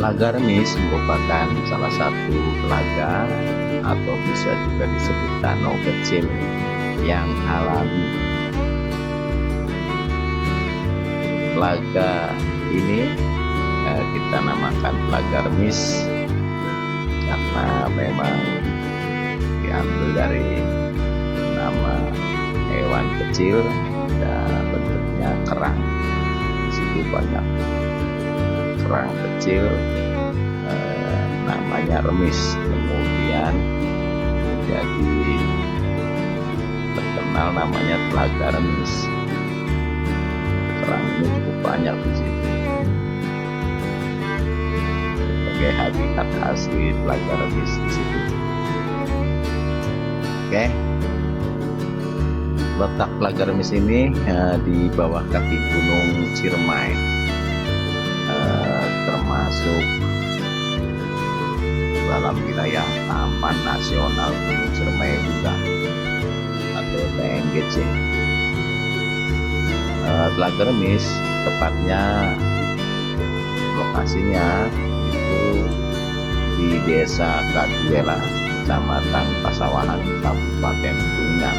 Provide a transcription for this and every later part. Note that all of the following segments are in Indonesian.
Telaga Remis merupakan salah satu telaga atau bisa juga disebut danau kecil yang alami. Telaga ini kita namakan Telaga Remis karena memang diambil dari nama hewan kecil dan bentuknya kerang. Di situ banyak kerang kecil, namanya remis, kemudian menjadi terkenal namanya Telaga Remis. Kerang ini cukup banyak di situ sebagai habitat asli Telaga Remis di situ. Oke, letak Telaga Remis ini di bawah kaki Gunung Ciremai, termasuk dalam wilayah Taman Nasional Gunung Ciremai juga atau TNGC. Telaga Remis tepatnya lokasinya itu di Desa Kaduela, Kecamatan Pasawahan, Kabupaten Kuningan.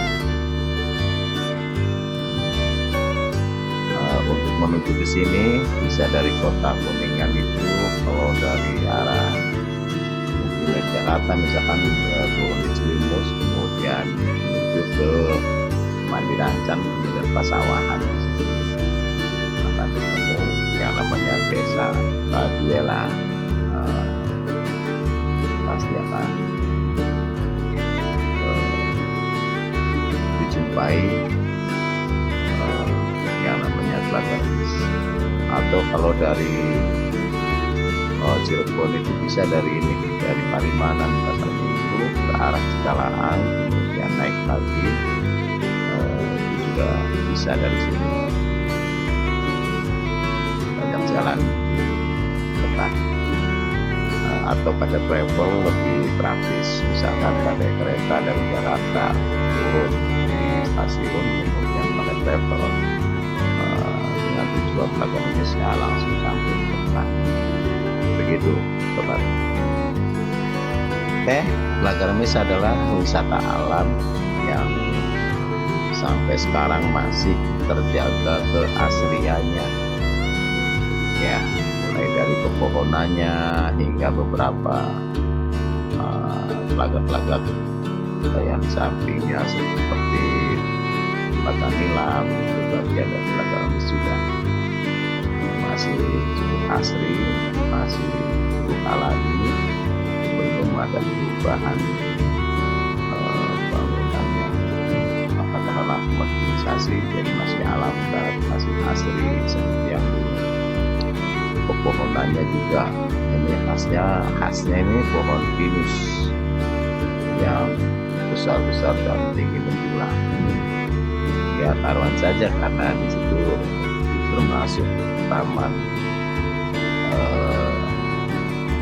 Untuk menuju ke sini bisa dari kota Kuningan itu, kalau dari arah Jakarta misalkan turun di Cilimus, kemudian menuju ke Mandirancan dan Pasawahan, di situ akan ketemu yang namanya Desa Kaduela. Pasti akan dijumpai yang namanya Telaga Remis. Atau kalau dari Cirebon itu bisa dari Palimanan, Pasar Minggu ke arah Cikalahang, kemudian naik lagi itu juga bisa dari sini. Banyak jalan dekat. Atau pada travel lebih praktis, misalkan pakai kereta dari Jakarta turun di stasiun, kemudian pakai travel dengan tujuan Telaga Remis langsung sampai ke depan. Begitu sobat. Oke, Telaga Remis adalah wisata alam yang sampai sekarang masih terjaga keasliannya, ya, mulai dari pepohonannya hingga beberapa telaga-telaga yang sampingnya seperti Telaga Nilam, itu bagian dari Telaga Remis juga masih cukup asli, masih cukup alami, belum ada perubahan bangunannya, katakanlah modernisasi, jadi masih alam dan masih asli seperti yang dulu. Pepohonannya juga ini khasnya ini pohon pinus yang besar-besar dan tinggi menjulang. Ya taruhan saja karena di situ termasuk taman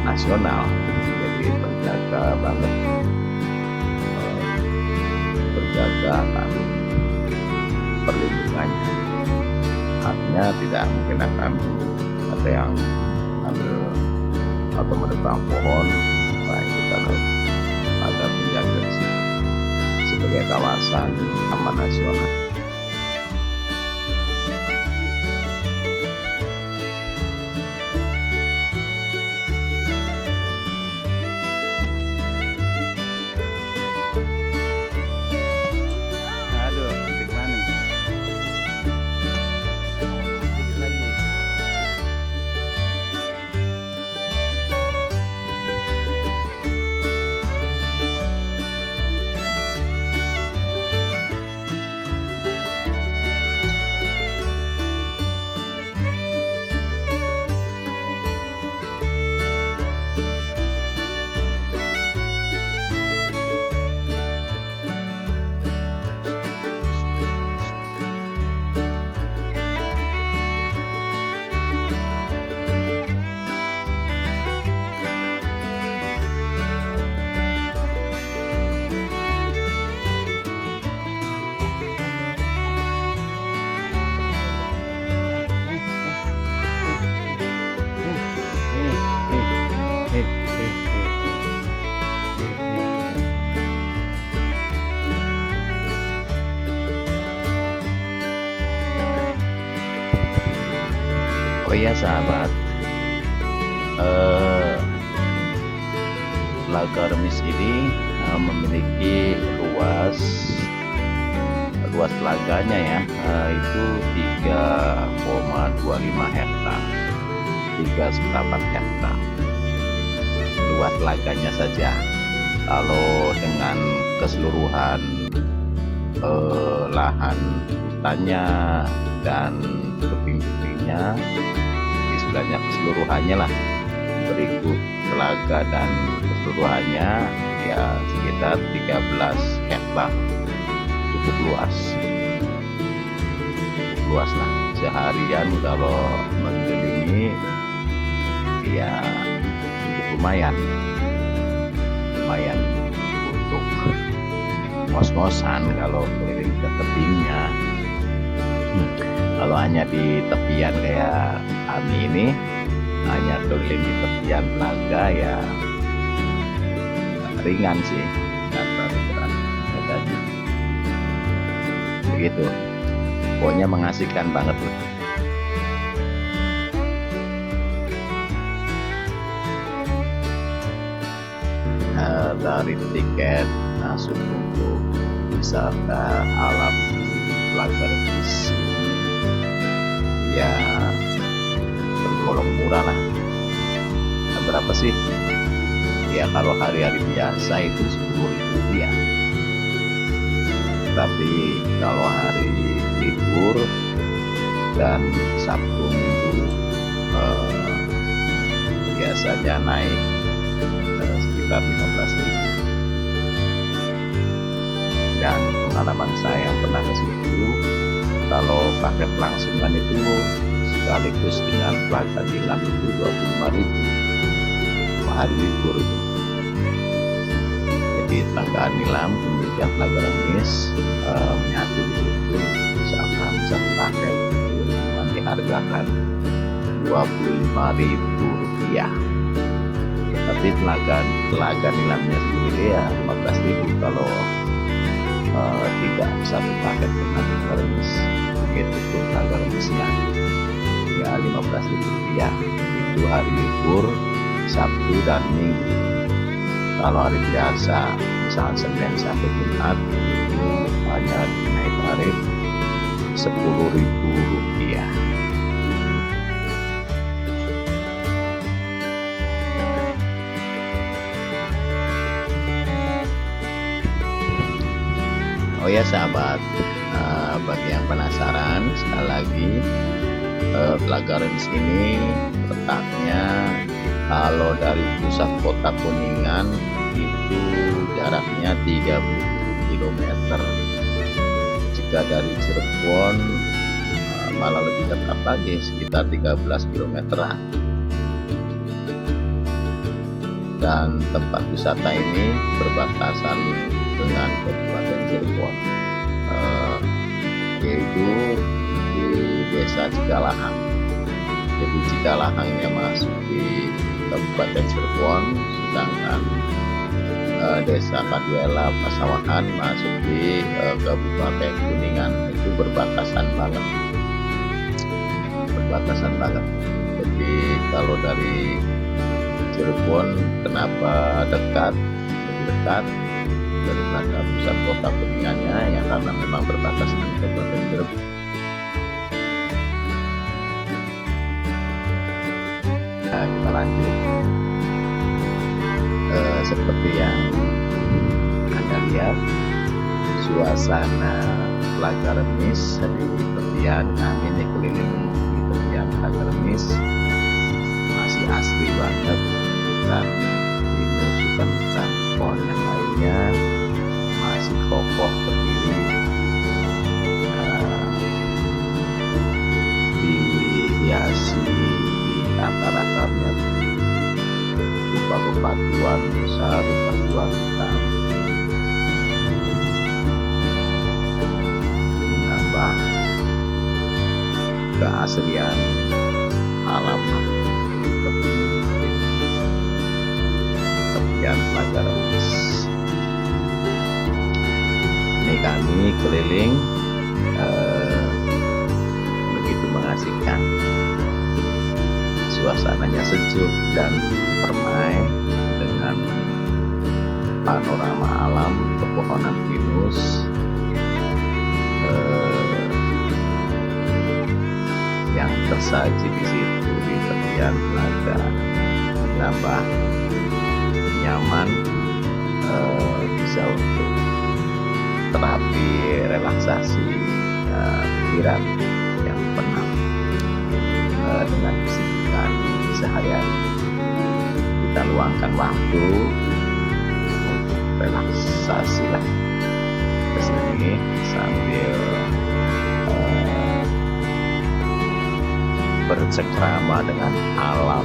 nasional, jadi terjaga banget, terjaga kan perlindungannya. Artinya tidak mungkin akan ada yang ambil atau menebang pohon, nah itu karena ada penjaga di situ sebagai kawasan taman nasional. Oh iya sahabat, eh, Telaga Remis ini memiliki luas telaganya ya, itu 3,25 hektar, 3,4 hektar luas telaganya saja. Kalau dengan keseluruhan lahan hutannya dan tebing-tebingnya, istilahnya keseluruhannya lah, berikut telaga dan keseluruhannya ya sekitar 13 hektar. Cukup luas lah. Seharian kalau mengelilingi ya cukup lumayan untuk ngos-ngosan kalau keliling ke tebingnya. Kalau hanya di tepian kayak kami ini, hanya keliling di tepian telaga ya ringan sih, nggak terlalu berat badannya. Begitu, pokoknya mengasihkan banget loh. Dari tiket masuk untuk wisata alam Telaga Remis ya tergolong murah lah. Nah, berapa sih? Ya kalau hari-hari biasa itu 10.000 rupiah. Tapi kalau hari libur dan Sabtu Minggu biasanya naik sekitar 15.000. Dan pengalaman saya yang pernah ke situ, kalau paket langsungan itu sekaligus dengan pelaga nilam itu 25.000 hari libur itu. Jadi telaga nilam kemudian Telaga Remis menyatu di situ, misalkan satu paket itu cuma dihargakan 25.000 rupiah. Tapi telaga nilamnya sendiri ya 15.000 kalau tidak satu paket dengan Telaga Remis. Begitu tuh Telaga Remisnya ya 15.000 rupiah. Itu hari libur Sabtu dan Minggu. Kalau hari biasa misalnya Senin sampai Jumat itu hanya naik tarif 10.000 rupiah. Oh ya sahabat, bagi yang penasaran, sekali lagi Telaga Remis ini letaknya kalau dari pusat kota Kuningan itu jaraknya 30 km. Jika dari Cirebon malah lebih dekat lagi, sekitar 13 km. Dan tempat wisata ini berbatasan dengan Kabupaten Cirebon, yaitu di Desa Cikalahang. Jadi Cikalahangnya masuk di Kabupaten Cirebon, sedangkan Desa Kaduela Pasawahan masuk di Kabupaten Kuningan. Itu berbatasan banget. Jadi kalau dari Cirebon kenapa lebih dekat daripada pusat kota Kuningannya ya karena memang berbatasan dengan Kabupaten Cirebon. Nah, kita lanjut. Seperti yang Anda lihat, suasana Telaga Remis di tepian kami ini, keliling di tepian Telaga Remis masih asli banget, bukan dimusuhkan bukan pohon yang lainnya, masih kokoh berdiri. Dihiasi di antara akarnya bebatuan besar, bebatuan hitam, menambah keaslian alam tepian Telaga Remis. Ini kami keliling begitu mengasihkan. suasananya sejuk dan permai dengan panorama alam, pepohonan pinus yang tersaji di situ di tepian telaga, menambah nyaman, bisa untuk terapi relaksasi pikiran yang penat dengan kesibukan sehari-hari. Kita luangkan waktu untuk relaksasi lah ke sini sambil bercengkrama dengan alam,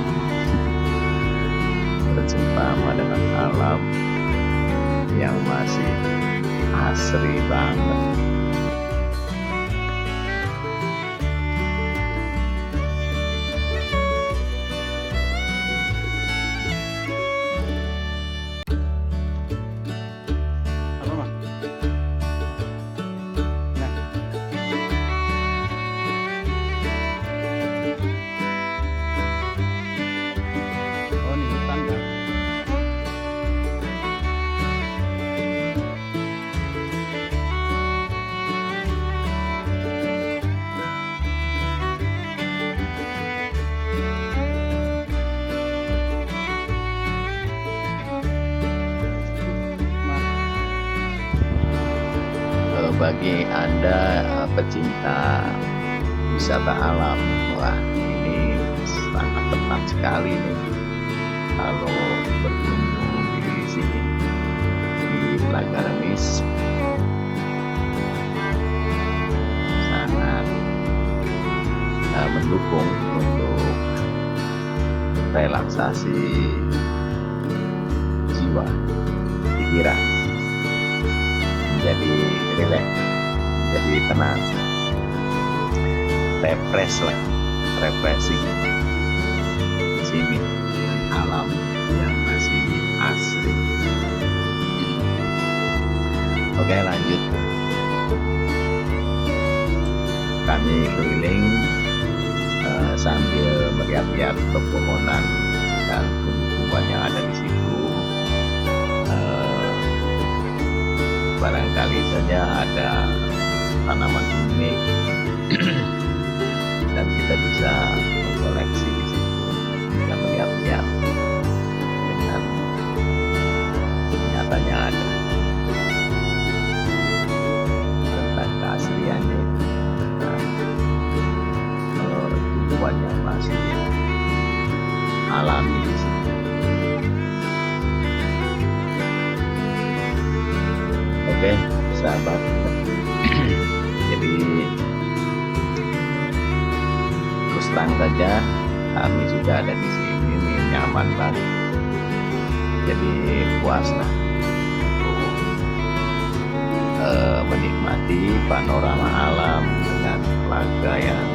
bercengkrama dengan alam yang masih asri banget. Bagi Anda pecinta wisata alam, wah ini sangat tepat sekali nih kalau berkunjung di sini di Telaga Remis. Sangat mendukung untuk relaksasi jiwa, pikiran, jadi rileks, jadi tenang, refreshing di sini dengan alam yang masih asri. Oke, lanjut. Kami keliling sambil melihat-lihat pepohonan dan tumbuhan yang ada di situ. Barangkali saja ada tanaman unik dan kita bisa mengkoleksi di situ, kita melihat-lihat dengan nyatanya ada tentang keasliannya itu, tumbuhan yang masih alami di situ. Oke, sahabat. Jadi terus terang saja kami sudah ada di sini nih, nyaman banget. Jadi puas lah untuk menikmati panorama alam dengan telaga yang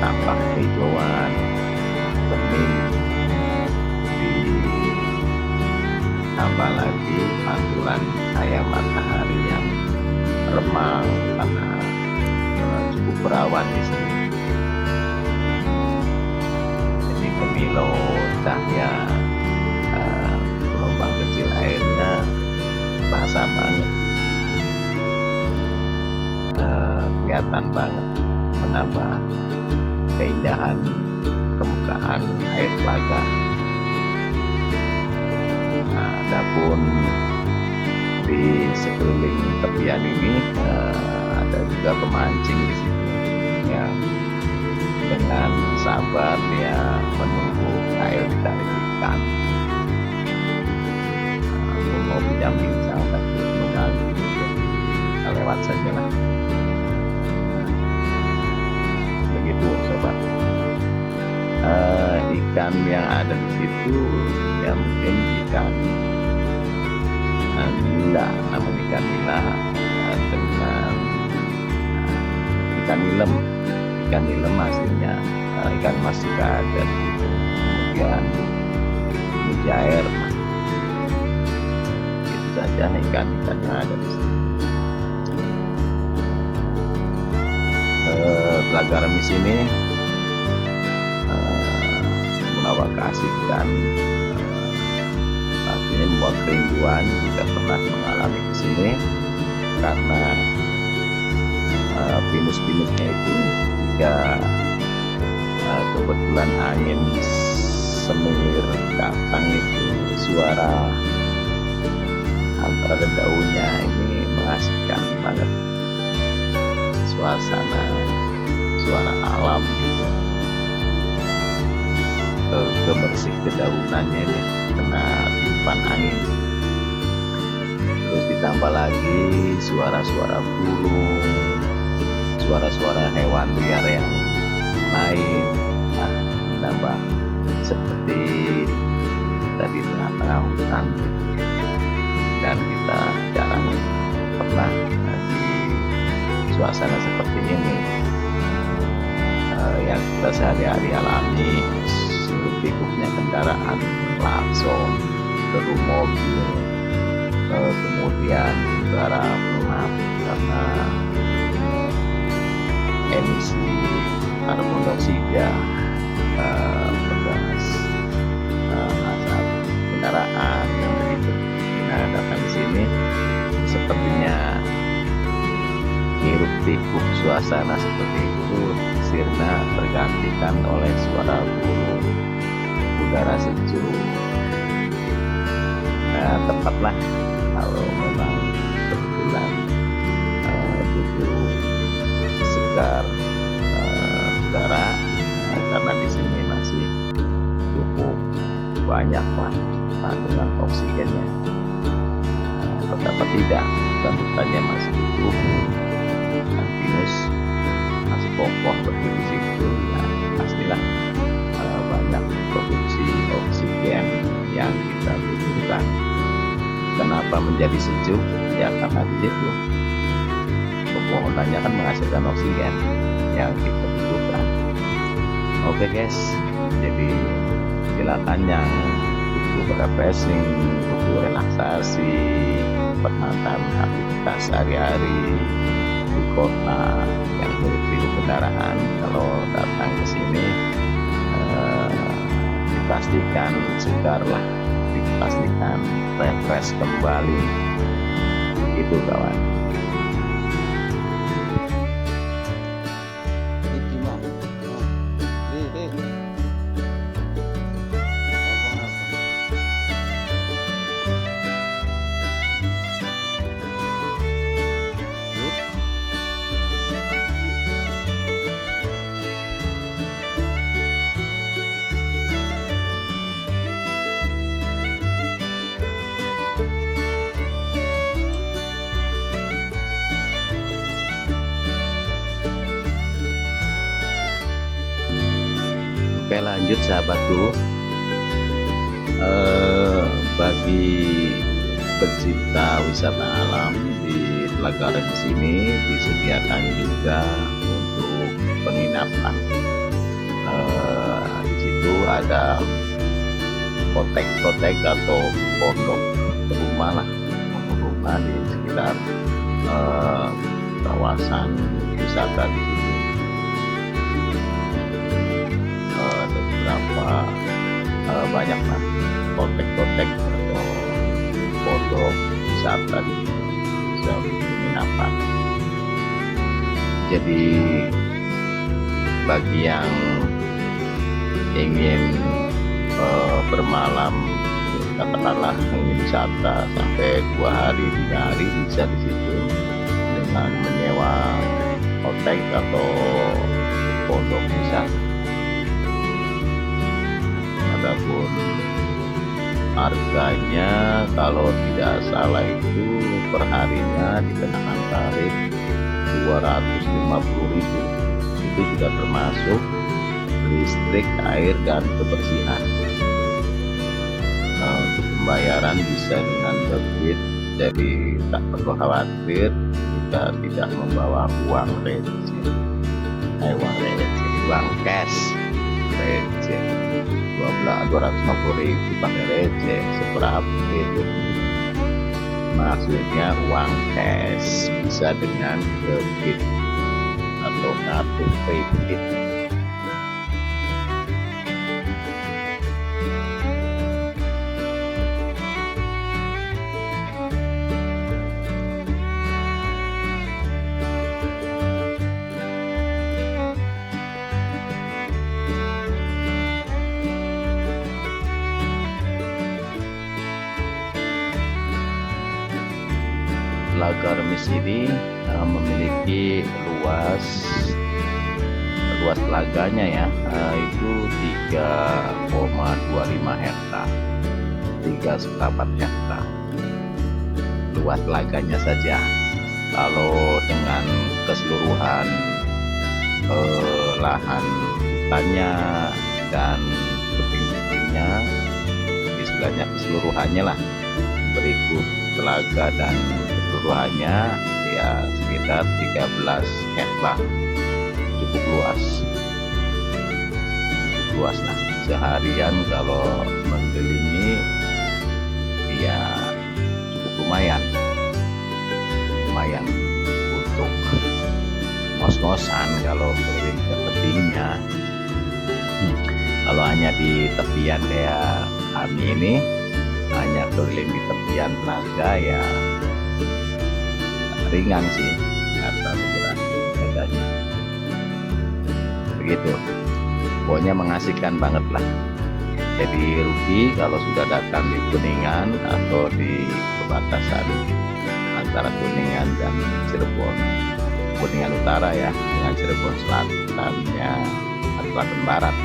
tampak hijauan, bening, ditambah lagi pantulan cahaya matahari yang remang karena cukup berawan di sini. Jadi kemilau cahaya gelombang kecil airnya terasa banget, kelihatan banget, menambah keindahan permukaan air telaga. Adapun di sekeliling tepian ini ada juga pemancing di situ yang dengan sabar dia menunggu air ditarik ikan. Aku mau pinjam bincang tapi mengganggu, kita lewat saja lah. Begitu sobat. Ikan yang ada di situ ya mungkin ikan nila, namun ikan nila dengan ikan nilem hasilnya, ikan mas juga ada, kemudian mujair, itu saja ikan-ikan yang ada di sini. Telaga Remis ini membawa keasikan, artinya membawa kerinduan jika pernah mengalami di sini, karena pinus-pinusnya itu jika kebetulan angin semir datang itu suara antara daunnya ini mengasihkan banget, suasana alam gitu. Kebersih kedaunannya ini kena tiupan angin, terus ditambah lagi suara-suara burung, suara-suara hewan liar yang lain, menambah seperti tadi tengah-tengah hutan. Dan kita jarang pernah di suasana seperti ini. Yang kita sehari-hari alami, hiruk-pikuknya kendaraan, klakson, deru mobil, kemudian udara pengap karena emisi karbon dioksida, bekas asap kendaraan yang begitu. Nah, datang di sini sepertinya hiruk pikuk suasana seperti itu sirna tergantikan oleh suara burung, udara sejuk. Nah, tepatlah kalau memang kebetulan tubuh segar udara, karena di sini masih cukup banyak kandungan oksigennya. Betapa tidak, sambutannya masih utuh dan pinus masih kokoh berdiri di situ, ya pastilah banyak produksi oksigen yang kita butuhkan. Kenapa menjadi sejuk? Ya karena di situ pepohonannya kan menghasilkan oksigen yang kita butuhkan. Oke guys, jadi silakan yang butuh refreshing, butuh relaksasi, penatan aktivitas sehari-hari di kota yang berpikir kendaraan, kalau datang ke sini dipastikan segar lah, dipastikan refresh kembali, itu kawan. Oke, lanjut sahabatku. Bagi pecinta wisata alam di Telaga Aren sini disediakan juga untuk penginapan. Di situ ada kotek-kotek atau pondok rumah di sekitar kawasan wisata di situ. Beberapa banyak kotek-kotek atau pondok wisata di bisa penginapan. Jadi bagi yang ingin bermalam, katakanlah ingin wisata sampai 2 hari 3 hari, bisa di situ dengan menyewa kotek atau pondok wisata. Adapun harganya kalau tidak salah itu per harinya dikenakan tarif 250.000. Itu sudah termasuk listrik, air, dan kebersihan. Untuk pembayaran bisa dengan debit, jadi tak perlu khawatir jika tidak membawa uang receh, uang cash receh. 250.000 pakai receh seberapa itu, maksudnya uang cash, bisa dengan debit atau kartu kredit. Telaga Remis ini memiliki luas telaganya ya, itu 3,25 hektar, 3,4 hektar luas telaganya saja. Kalau dengan keseluruhan lahan hutannya dan tebing-tebingnya, istilahnya keseluruhannya lah, berikut telaga dan keseluruhannya ya sekitar 13 hektar. Cukup luas lah. Seharian kalau mengelilingi ya cukup lumayan untuk ngos-ngosan kalau keliling ke tebingnya. Kalau hanya di tepian kayak kami ini, hanya keliling di tepian telaga ya ringan sih kata berat bedanya. Begitu, pokoknya mengasihkan banget lah. Jadi rugi kalau sudah datang di Kuningan atau di perbatasan antara Kuningan dan Cirebon, Kuningan Utara ya dengan Cirebon Selatannya atau Selatan Barat.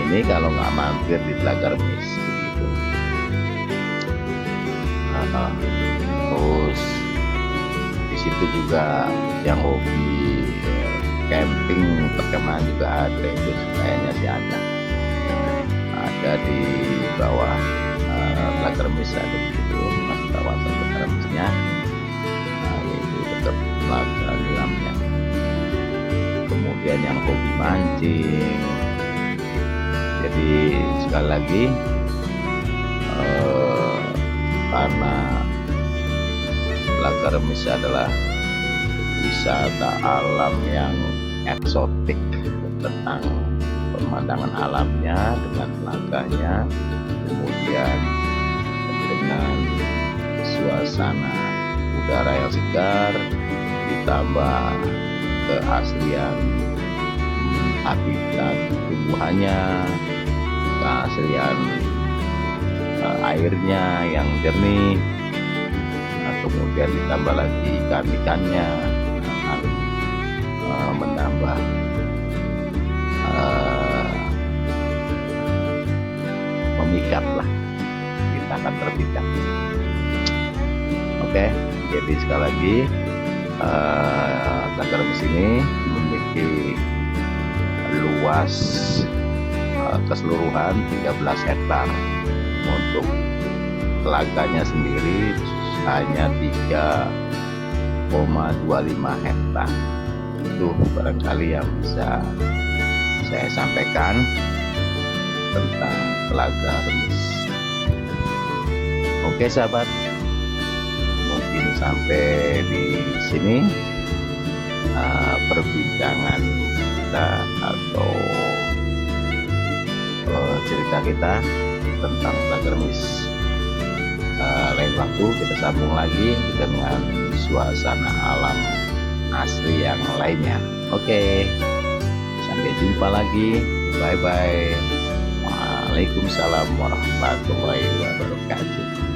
Ini kalau nggak mampir di Telaga Remis begitu. Terus di situ juga yang hobi camping, perkemahan juga ada, itu kayaknya sih ada di bawah Telaga Remis, ada di situ masih kawasan Telaga Remisnya, yaitu dekat Telaga Nilamnya. Kemudian yang hobi mancing. Jadi sekali lagi karena Telaga Remis adalah wisata alam yang eksotik tentang pemandangan alamnya dengan telaganya, kemudian dengan suasana udara yang segar ditambah keaslian habitat tumbuhannya, keaslian airnya yang jernih, kemudian ditambah lagi ikan-ikannya, menambah memikat lah, kita akan terpikat. Oke, jadi sekali lagi Telaga Remis ini memiliki luas keseluruhan 13 hektar. Untuk telaganya sendiri hanya 3,25 hektar. Itu barangkali yang bisa saya sampaikan tentang Telaga Remis. Oke sahabat, mungkin sampai di sini perbincangan kita atau cerita kita tentang Telaga Remis. Lain waktu kita sambung lagi dengan suasana alam asli yang lainnya. Oke, sampai jumpa lagi. Bye bye. Waalaikumsalam warahmatullahi wabarakatuh.